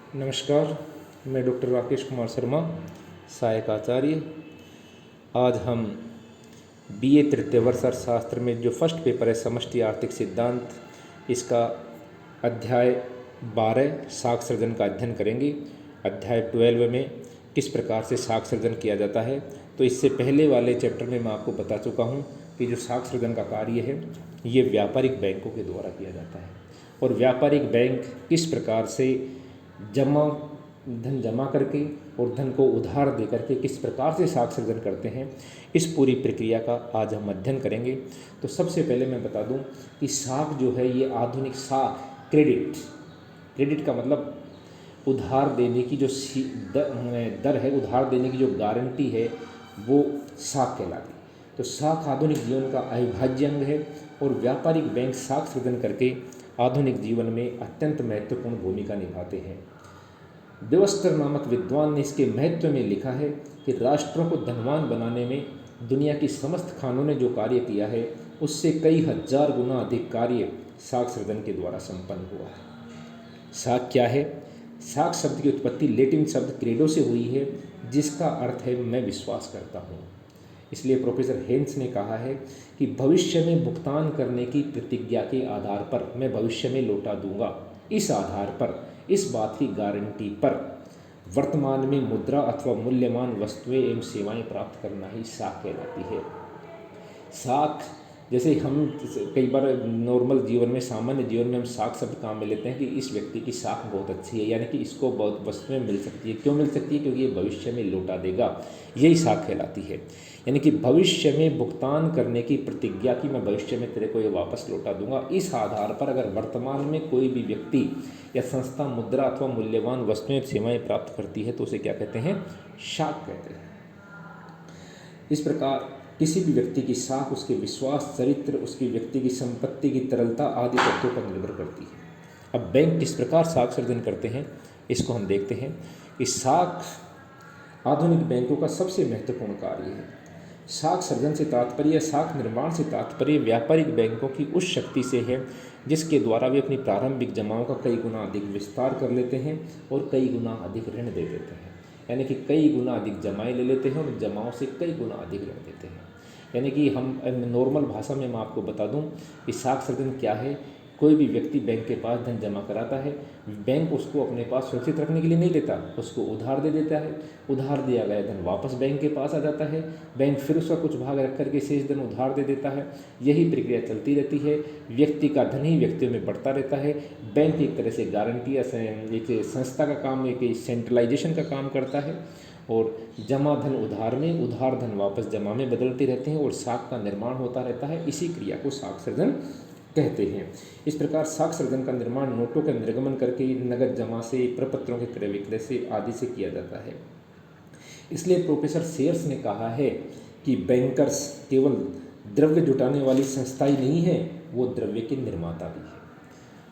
नमस्कार। मैं डॉक्टर राकेश कुमार शर्मा, सहायक आचार्य। आज हम बीए तृतीय वर्ष अर्थशास्त्र में जो फर्स्ट पेपर है समष्टि आर्थिक सिद्धांत, इसका अध्याय 12 साख सृजन का अध्ययन करेंगे। अध्याय 12 में किस प्रकार से साख सृजन किया जाता है। तो इससे पहले वाले चैप्टर में मैं आपको बता चुका हूँ कि जो साख सृजन का कार्य है ये व्यापारिक बैंकों के द्वारा किया जाता है, और व्यापारिक बैंक किस प्रकार से धन जमा करके और धन को उधार दे करके किस प्रकार से साख सृजन करते हैं, इस पूरी प्रक्रिया का आज हम अध्ययन करेंगे। तो सबसे पहले मैं बता दूं कि साख जो है ये आधुनिक साख क्रेडिट का मतलब उधार देने की जो दर है, उधार देने की जो गारंटी है वो साख कहलाती है। तो साख आधुनिक जीवन का अविभाज्य अंग है और व्यापारिक बैंक साख सृजन करके आधुनिक जीवन में अत्यंत महत्वपूर्ण भूमिका निभाते हैं। देवस्तर नामक विद्वान ने इसके महत्व में लिखा है कि राष्ट्रों को धनवान बनाने में दुनिया की समस्त खानों ने जो कार्य किया है उससे कई हजार गुना अधिक कार्य साख सृजन के द्वारा संपन्न हुआ है। साख क्या है? साख शब्द की उत्पत्ति लैटिन शब्द क्रेडो से हुई है, जिसका अर्थ है मैं विश्वास करता हूँ। इसलिए प्रोफेसर हेन्स ने कहा है कि भविष्य में भुगतान करने की प्रतिज्ञा के आधार पर मैं भविष्य में लौटा दूंगा। इस आधार पर, इस बात की गारंटी पर वर्तमान में मुद्रा अथवा मूल्यमान वस्तुएं एवं सेवाएं प्राप्त करना ही साख कहलाती है। साख जैसे हम कई बार नॉर्मल जीवन में, सामान्य जीवन में हम साख शब्द काम में लेते हैं कि इस व्यक्ति की साख बहुत अच्छी है, यानी कि इसको बहुत वस्तुएं मिल सकती है। क्यों मिल सकती है? क्योंकि ये भविष्य में लौटा देगा, यही साख कहलाती है। यानी कि भविष्य में भुगतान करने की प्रतिज्ञा की मैं भविष्य में तेरे को ये वापस लौटा दूंगा। इस आधार पर अगर वर्तमान में कोई भी व्यक्ति या संस्था मुद्रा अथवा मूल्यवान वस्तुएं सेवाएं प्राप्त करती है तो उसे क्या कहते हैं? साख कहते हैं। इस प्रकार किसी भी व्यक्ति की साख उसके विश्वास, चरित्र, उसकी व्यक्ति की संपत्ति की तरलता आदि तत्वों पर निर्भर करती है। अब बैंक किस प्रकार साख सृजन करते हैं इसको हम देखते हैं। इस साख आधुनिक बैंकों का सबसे महत्वपूर्ण कार्य है। साख सृजन से तात्पर्य, साख निर्माण से तात्पर्य व्यापारिक बैंकों की उस शक्ति से है जिसके द्वारा वे अपनी प्रारंभिक जमाओं का कई गुना अधिक विस्तार कर लेते हैं और कई गुना अधिक ऋण दे देते हैं। यानी कि कई गुना अधिक जमाएं ले लेते हैं और जमाओं से कई गुना अधिक ऋण देते हैं। यानी कि हम नॉर्मल भाषा में मैं आपको बता दूं कि साख सृजन क्या है। कोई भी व्यक्ति बैंक के पास धन जमा कराता है, बैंक उसको अपने पास सुरक्षित रखने के लिए नहीं लेता, उसको उधार दे देता है। उधार दिया गया धन वापस बैंक के पास आ जाता है, बैंक फिर उसका कुछ भाग रख करके शेष धन उधार दे देता है। यही प्रक्रिया चलती रहती है। व्यक्ति का धन ही व्यक्तियों में बढ़ता रहता है। बैंक एक तरह से गारंटी या एक संस्था का काम, एक सेंट्रलाइजेशन का काम करता है और जमा धन उधार में, उधार धन वापस जमा में बदलते रहते हैं और साख का निर्माण होता रहता है। इसी क्रिया को साख सृजन कहते हैं। इस प्रकार साख सृजन का निर्माण नोटों का निर्गमन करके, नगद जमा से, प्रपत्रों के क्रय विक्रय से आदि से किया जाता है। इसलिए प्रोफेसर सेयर्स ने कहा है कि बैंकर्स केवल द्रव्य जुटाने वाली संस्था ही नहीं है, वो द्रव्य के निर्माता भी है।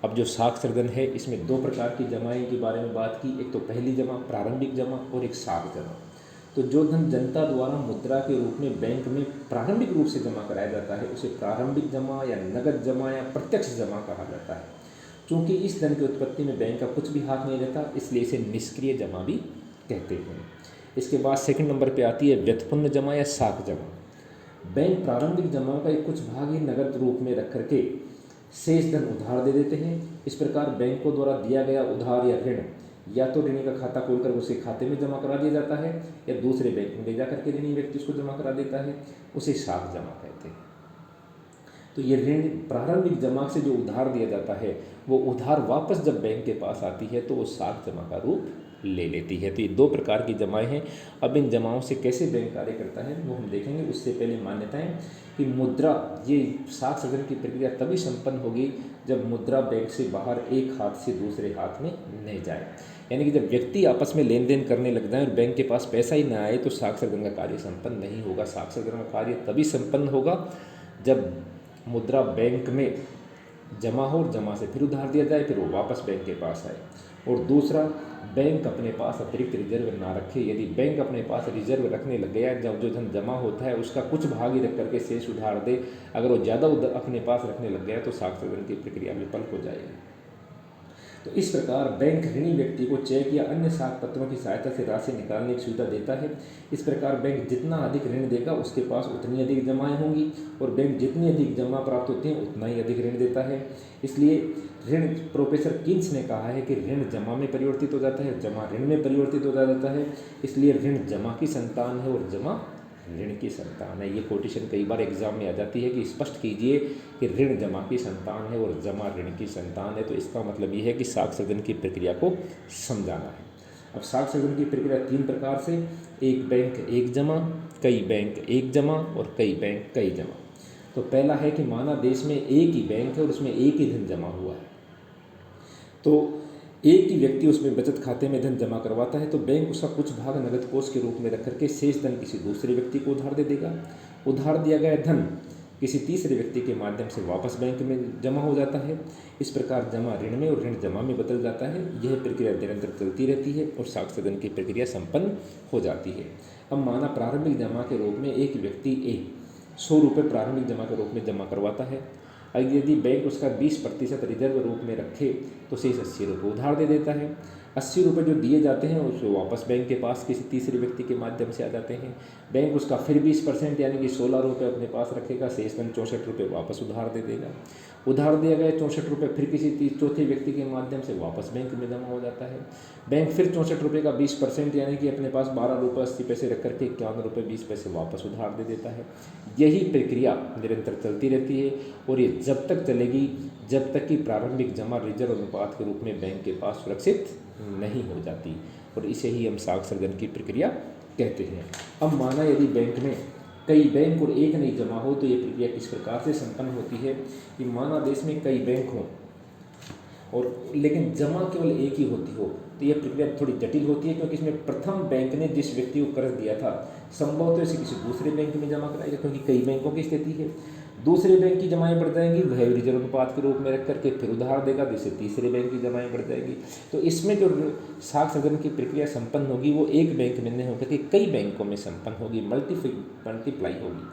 अब जो साख सृजन है इसमें दो प्रकार की जमाएं के बारे में बात की। एक तो पहली जमा, प्रारंभिक जमा, और एक साख जमा। तो जो धन जनता द्वारा मुद्रा के रूप में बैंक में प्रारंभिक रूप से जमा कराया जाता है उसे प्रारंभिक जमा या नगद जमा या प्रत्यक्ष जमा कहा जाता है। क्योंकि इस धन की उत्पत्ति में बैंक का कुछ भी हाथ नहीं रहता, इसलिए इसे निष्क्रिय जमा भी कहते हैं। इसके बाद सेकंड नंबर पे आती है व्युत्पन्न जमा या साख जमा। बैंक प्रारंभिक जमाओं का एक कुछ भाग ही नगद रूप में रख करके शेष धन उधार दे देते हैं। इस प्रकार बैंकों द्वारा दिया गया उधार या ऋण या तो ऋणी का खाता खोलकर उसे खाते में जमा करा दिया जाता है या दूसरे बैंक में ले जा करके ऋणी व्यक्ति उसको जमा करा देता है, उसे साख जमा कहते हैं। तो ये ऋण प्रारंभिक जमा से जो उधार दिया जाता है वो उधार वापस जब बैंक के पास आती है तो वो साख जमा का रूप ले लेती है। तो ये दो प्रकार की जमाएं हैं। अब इन जमाओं से कैसे बैंक कार्य करता है वो हम देखेंगे। उससे पहले मान्यताएं कि मुद्रा, ये साख सृजन की प्रक्रिया तभी संपन्न होगी जब मुद्रा बैंक से बाहर एक हाथ से दूसरे हाथ में नहीं जाए। यानी कि जब व्यक्ति आपस में लेन देन करने लग जाए और बैंक के पास पैसा ही ना आए तो साख सृजन का कार्य संपन्न नहीं होगा। साख सृजन का कार्य तभी संपन्न होगा जब मुद्रा बैंक में जमा हो और जमा से फिर उधार दिया जाए, फिर वो वापस बैंक के पास आए। और दूसरा, बैंक अपने पास अतिरिक्त रिजर्व ना रखे। यदि बैंक अपने पास रिजर्व रखने लग गया, जब जो धन जमा होता है उसका कुछ भाग ही रख करके शेष उधार दे, अगर वो ज़्यादा अपने पास रखने लग गया तो साख सृजन की प्रक्रिया विफल हो जाएगी। तो इस प्रकार बैंक ऋणी व्यक्ति को चेक या अन्य साख पत्रों की सहायता से राशि निकालने की सुविधा देता है। इस प्रकार बैंक जितना अधिक ऋण देगा उसके पास उतनी अधिक जमाएं होंगी, और बैंक जितनी अधिक जमा प्राप्त होती हैं उतना ही अधिक ऋण देता है। इसलिए ऋण, प्रोफेसर कीन्स ने कहा है कि ऋण जमा में परिवर्तित हो जाता है, जमा ऋण में परिवर्तित हो जाता है। इसलिए ऋण जमा की संतान है और जमा ऋण की संतान है। ये कोटेशन कई बार एग्जाम में आ जाती है कि स्पष्ट कीजिए कि ऋण जमा की संतान है और जमा ऋण की संतान है। तो इसका मतलब ये है कि साख सृजन की प्रक्रिया को समझाना है। अब साख सृजन की प्रक्रिया 3 प्रकार से, एक बैंक एक जमा, कई बैंक एक जमा और कई बैंक कई जमा। तो पहला है कि माना देश में एक ही बैंक है और उसमें एक ही धन जमा हुआ है, तो एक ही व्यक्ति उसमें बचत खाते में धन जमा करवाता है, तो बैंक उसका कुछ भाग नगद कोष के रूप में रख करके शेष धन किसी दूसरे व्यक्ति को उधार दे देगा। उधार दिया गया धन किसी तीसरे व्यक्ति के माध्यम से वापस बैंक में जमा हो जाता है। इस प्रकार जमा ऋण में और ऋण जमा में बदल जाता है। यह प्रक्रिया निरंतर चलती रहती है और साख सृजन की प्रक्रिया संपन्न हो जाती है। अब माना प्रारंभिक जमा के रूप में एक व्यक्ति ए 100 रुपये प्रारंभिक जमा के रूप में जमा करवाता है। यदि बैंक उसका 20% रिजर्व रूप में रखे तो शेष 80 रुपये उधार दे देता है। 80 रुपये जो दिए जाते हैं उसको वापस बैंक के पास किसी तीसरे व्यक्ति के माध्यम से आ जाते हैं। बैंक उसका फिर 20% यानी कि 16 रुपये अपने पास रखेगा, शेष धन 64 रुपये वापस उधार दे देगा। उधार दिया गया 64 रुपये फिर किसी चौथे व्यक्ति के माध्यम से वापस बैंक में जमा हो जाता है। बैंक फिर 64 रुपये का 20% यानी कि अपने पास 12 रुपये 80 पैसे रख करके 51 रुपये 20 पैसे वापस उधार दे देता है। यही प्रक्रिया निरंतर चलती रहती है और ये जब तक चलेगी जब तक कि प्रारंभिक जमा रिजर्व अनुपात के रूप में बैंक के पास सुरक्षित नहीं हो जाती, और इसे ही हम साख सृजन की प्रक्रिया कहते हैं। अब माना यदि बैंक में कई बैंक और एक नहीं जमा हो तो ये प्रक्रिया किस प्रकार से संपन्न होती है कि माना देश में कई बैंक हों और लेकिन जमा केवल एक ही होती हो, तो यह प्रक्रिया थोड़ी जटिल होती है, क्योंकि इसमें प्रथम बैंक ने जिस व्यक्ति को कर्ज दिया था संभवतः इसे किसी दूसरे बैंक में जमा कराएगा, क्योंकि कई बैंकों की स्थिति है। दूसरे बैंक की जमाएं बढ़ जाएंगी, वह रिजर्व अनुपात के रूप में रख करके फिर उधार देगा, जिससे तीसरे बैंक की जमाएं बढ़ जाएगी। तो इसमें जो साख सृजन की प्रक्रिया संपन्न होगी वो एक बैंक में नहीं होकर के कई बैंकों में संपन्न होगी, मल्टीप्लाई होगी,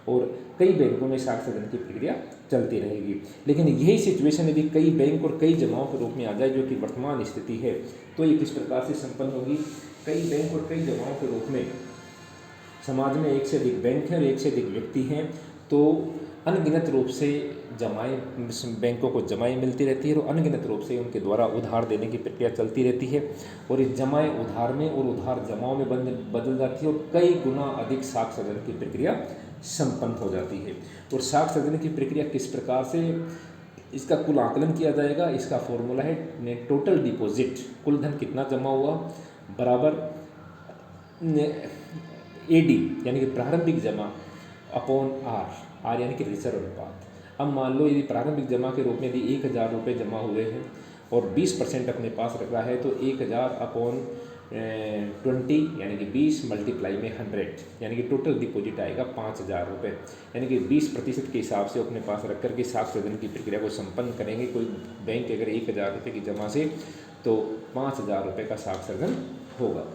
और कई बैंकों में साख सृजन की प्रक्रिया चलती रहेगी। लेकिन यही सिचुएशन यदि कई बैंक और कई जमाओं के रूप में आ जाए, जो कि वर्तमान स्थिति है, तो ये किस प्रकार से संपन्न होगी। कई बैंक और कई जमाओं के रूप में समाज में एक से अधिक बैंक हैं और एक से अधिक व्यक्ति हैं, तो अनगिनत रूप से जमाएं बैंकों को जमाएं मिलती रहती है और अनगिनत रूप से उनके द्वारा उधार देने की प्रक्रिया चलती रहती है, और ये जमाएं उधार में और उधार जमाओं में बदल जाती है और कई गुना अधिक साख सृजन की प्रक्रिया संपन्न हो जाती है। और साख सृजन की प्रक्रिया किस प्रकार से इसका कुल आकलन किया जाएगा, इसका फॉर्मूला है टोटल डिपॉजिट, कुल धन कितना जमा हुआ बराबर एडी यानी कि प्रारंभिक जमा अपॉन आर यानी कि रिजर्व अनुपात। अब मान लो यदि प्रारंभिक जमा के रूप में यदि 1000 रुपये जमा हुए हैं और 20% अपने पास रख रहा है, तो 1000 अपॉन 20 यानी कि 20 मल्टीप्लाई में 100 यानी कि टोटल डिपॉजिट आएगा 5000 रुपये, यानी कि 20% के हिसाब से अपने पास रख करके साख सृजन की प्रक्रिया को संपन्न करेंगे। कोई बैंक अगर 1000 रुपये की जमा से तो 5000 रुपये का साख सृजन होगा।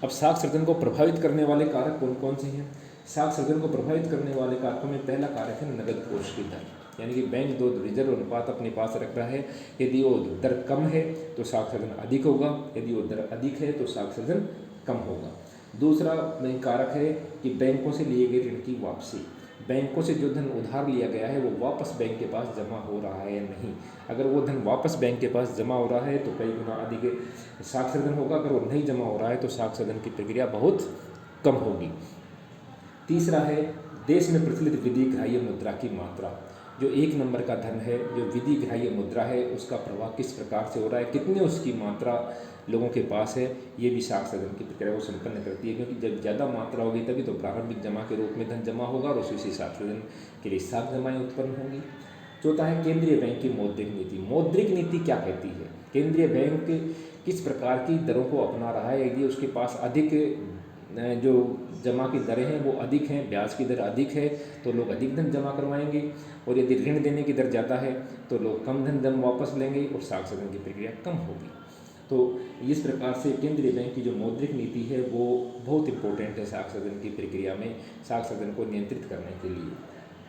अब साख सृजन को प्रभावित करने वाले कारक कौन कौन से हैं। साख सृजन को प्रभावित करने वाले कारकों में पहला कारक है नगद कोष की दर, यानी कि बैंक जो रिजर्व अनुपात अपने पास रख रहा है, यदि वो दर कम है तो साख सृजन अधिक होगा, यदि वो दर अधिक है तो साख सृजन कम होगा। दूसरा कारक है कि बैंकों से लिए गए ऋण की वापसी, बैंकों से जो धन उधार लिया गया है वो वापस बैंक के पास जमा हो रहा है या नहीं। अगर वो धन वापस बैंक के पास जमा हो रहा है तो कई गुना अधिक साख सृजन होगा, अगर वो नहीं जमा हो रहा है तो साख सृजन की प्रक्रिया बहुत कम होगी। तीसरा है देश में प्रचलित विधि ग्राह्य मुद्रा की मात्रा, जो 1 नंबर का धन है, जो विधि ग्राह्य मुद्रा है, उसका प्रवाह किस प्रकार से हो रहा है, कितनी उसकी मात्रा लोगों के पास है, ये भी साख सृजन की प्रक्रिया को संपन्न करती है। क्योंकि जब ज़्यादा मात्रा होगी तभी तो प्रारंभिक जमा के रूप में धन जमा होगा और उसी से साख सृजन के लिए साख जमाएँ उत्पन्न होंगी। चौथा है केंद्रीय बैंक की मौद्रिक नीति। मौद्रिक नीति क्या कहती है, केंद्रीय बैंक किस प्रकार की दरों को अपना रहा है। यदि उसके पास अधिक जो जमा की दरें हैं वो अधिक हैं, ब्याज की दर अधिक है तो लोग अधिक धन जमा करवाएंगे, और यदि ऋण देने की दर ज़्यादा है तो लोग कम धन वापस लेंगे और साख सृजन की प्रक्रिया कम होगी। तो इस प्रकार से केंद्रीय बैंक की जो मौद्रिक नीति है वो बहुत इंपॉर्टेंट है साख सृजन की प्रक्रिया में, साख सृजन को नियंत्रित करने के लिए।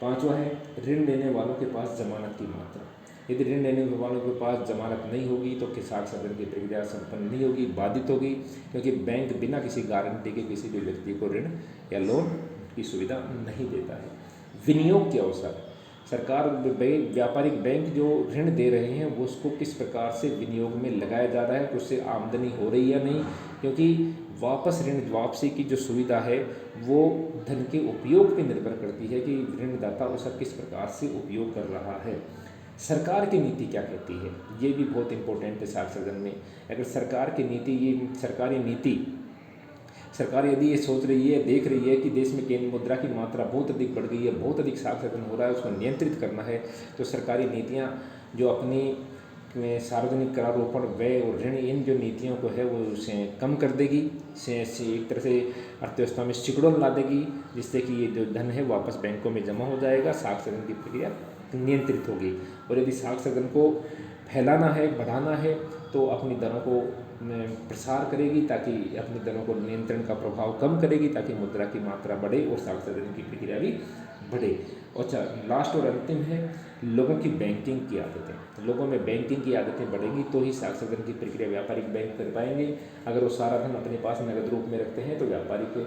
पांचवा है ऋण लेने वालों के पास जमानत की मात्रा। यदि ऋण लेने वालों के पास जमानत नहीं होगी तो साख सदन की प्रक्रिया संपन्न नहीं होगी, बाधित होगी, क्योंकि बैंक बिना किसी गारंटी के किसी भी व्यक्ति को ऋण या लोन की सुविधा नहीं देता है। विनियोग के अवसर, सरकार व्यापारिक बैंक जो ऋण दे रहे हैं वो उसको किस प्रकार से विनियोग में लगाया जा रहा है, तो उससे आमदनी हो रही या नहीं, क्योंकि वापस ऋण वापसी की जो सुविधा है वो धन के उपयोग पर निर्भर करती है कि ऋणदाता उसका किस प्रकार से उपयोग कर रहा है। सरकार की नीति क्या कहती है, ये भी बहुत इंपॉर्टेंट है साख सदन में। अगर सरकार की नीति, ये सरकारी नीति, सरकार यदि ये सोच रही है, देख रही है कि देश में केंद्र मुद्रा की मात्रा बहुत अधिक बढ़ गई है, बहुत अधिक साख सदन हो रहा है, उसको नियंत्रित करना है, तो सरकारी नीतियाँ जो अपनी सार्वजनिक करारोपण, व्यय और ऋण, इन जो नीतियों को है वो उसे कम कर देगी, से एक तरह से अर्थव्यवस्था में सिकुड़न ला देगी, जिससे कि ये जो धन है वापस बैंकों में जमा हो जाएगा, साख सदन की प्रक्रिया नियंत्रित होगी। और यदि साख सदन को फैलाना है, बढ़ाना है, तो अपनी दरों को प्रसार करेगी, ताकि अपनी दरों को नियंत्रण का प्रभाव कम करेगी, ताकि मुद्रा की मात्रा बढ़े और साख सदन की प्रक्रिया भी बढ़े। अच्छा, लास्ट और अंतिम है लोगों की बैंकिंग की आदतें। लोगों में बैंकिंग की आदतें बढ़ेंगी तो ही साख सदन की प्रक्रिया व्यापारिक बैंक कर पाएंगे। अगर वो सारा धन अपने पास नगद रूप में रखते हैं तो व्यापारिक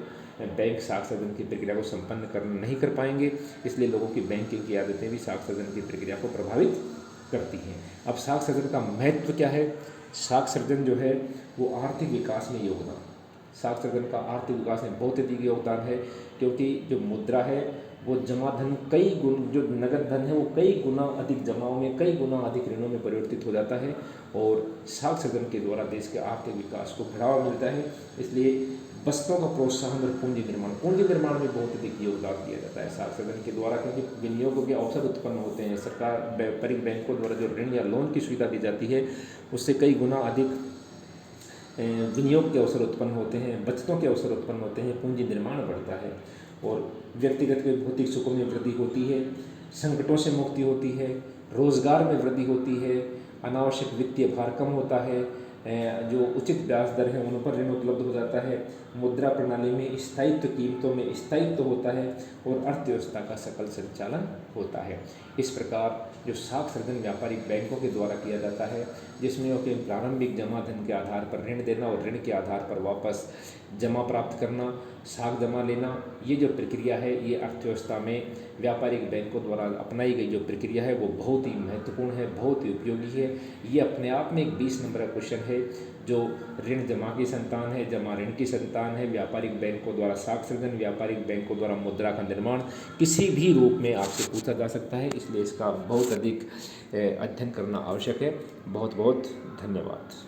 बैंक साख सदन की प्रक्रिया को संपन्न नहीं कर पाएंगे। इसलिए लोगों की बैंकिंग की आदतें भी साख सदन की प्रक्रिया को प्रभावित करती हैं। अब साख सदन का महत्व क्या है? साख सदन जो है वो आर्थिक विकास में योगदान, साख सदन का आर्थिक विकास में बहुत अधिक योगदान है, क्योंकि जो मुद्रा है वो जमा धन कई गुण, जो नगद धन है वो कई गुना अधिक जमाओं में, कई गुना अधिक ऋणों में परिवर्तित हो जाता है, और साख सदन के द्वारा देश के आर्थिक विकास को बढ़ावा मिलता है। इसलिए बचतों का प्रोत्साहन और पूंजी निर्माण में बहुत अधिक योगदान दिया जाता है साख सदन के द्वारा, क्योंकि विनियोगों के अवसर उत्पन्न होते हैं। सरकार व्यापारिक बैंकों द्वारा जो ऋण या लोन की सुविधा दी जाती है उससे कई गुना अधिक विनियोग के अवसर उत्पन्न होते हैं, बचतों के अवसर उत्पन्न होते हैं, पूंजी निर्माण बढ़ता है, और व्यक्तिगत के भौतिक सुखों में वृद्धि होती है, संकटों से मुक्ति होती है, रोजगार में वृद्धि होती है, अनावश्यक वित्तीय भार कम होता है, जो उचित ब्याज दर है उन पर ऋण उपलब्ध हो जाता है, मुद्रा प्रणाली में स्थायित्व, कीमतों में स्थायित्व होता है, और अर्थव्यवस्था का सकल संचालन होता है। इस प्रकार जो साख सदन व्यापारिक बैंकों के द्वारा किया जाता है, जिसमें उनके प्रारंभिक जमा धन के आधार पर ऋण देना और ऋण के आधार पर वापस जमा प्राप्त करना, साख जमा लेना, ये जो प्रक्रिया है ये अर्थव्यवस्था में व्यापारिक बैंकों द्वारा अपनाई गई जो प्रक्रिया है वो बहुत ही महत्वपूर्ण है, बहुत ही उपयोगी है। ये अपने आप में एक 20 नंबर का क्वेश्चन है जो ऋण जमा की संतान है, जमा ऋण की संतान है। व्यापारिक बैंकों द्वारा साख सृजन, व्यापारिक बैंकों द्वारा मुद्रा का निर्माण किसी भी रूप में आपसे पूछा जा सकता है, इसलिए इसका बहुत अधिक अध्ययन करना आवश्यक है। बहुत बहुत धन्यवाद।